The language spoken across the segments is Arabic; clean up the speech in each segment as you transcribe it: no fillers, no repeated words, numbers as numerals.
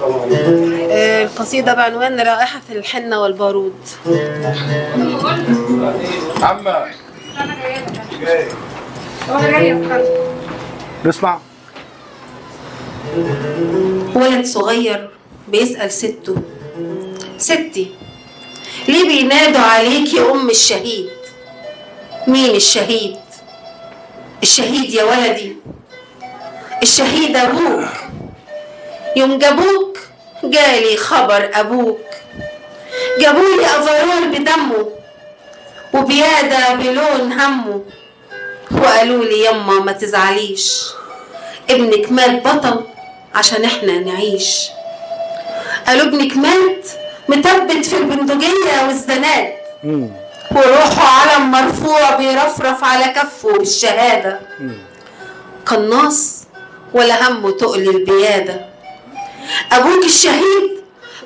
القصيدة بعنوان رائحة الحنة والبارود. عمّا نسمع. ولد صغير بيسأل سته: ستي، ليه بينادوا عليك يا أم الشهيد؟ مين الشهيد؟ الشهيد يا ولدي، الشهيد أبوك. يوم جابوك جالي خبر أبوك، جابولي أفرول بدمه وبيادة بلون همه، وقالولي يما ما تزعليش، ابنك مات بطل عشان احنا نعيش. قالوا ابنك مات متبت في البندقية والزناد، وروحه علم مرفوع بيرفرف على كفه بالشهادة. قناص ولا همه تقل البيادة. أبوك الشهيد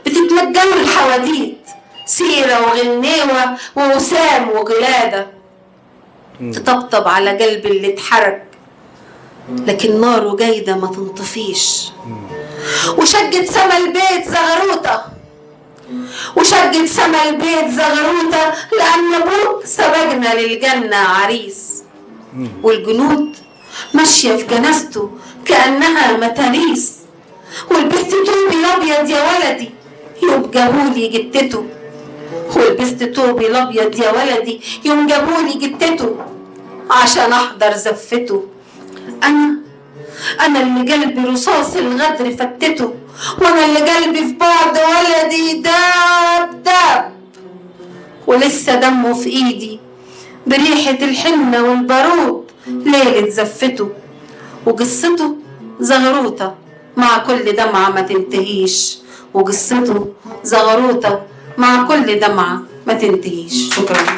بتتمجله الحواديت، سيرة وغنيوة ووسام وقلادة، تطبطب على قلب اللي اتحرق لكن ناره جايدة ما تنطفيش. وشقت سما البيت زغروطة، وشقت سما البيت زغروطة، لأن أبوك سبقنا للجنة عريس. والجنود ماشية في جنازته كأنها متاريس، ولبست توبي الأبيض يا ولدي يوم جابولي جتته، ولبست توبي الأبيض يا ولدي يوم جابولي جتته عشان أحضر زفته. أنا اللي قلبي رصاص الغدر فتته، وأنا اللي قلبي في بعض ولدي داب داب، ولسه دمه في إيدي بريحة الحنة والبارود ليلة زفته. وقصته زغروطة مع كل دمعة ما تنتهيش، وقصته زغروطة مع كل دمعة ما تنتهيش. شكرا.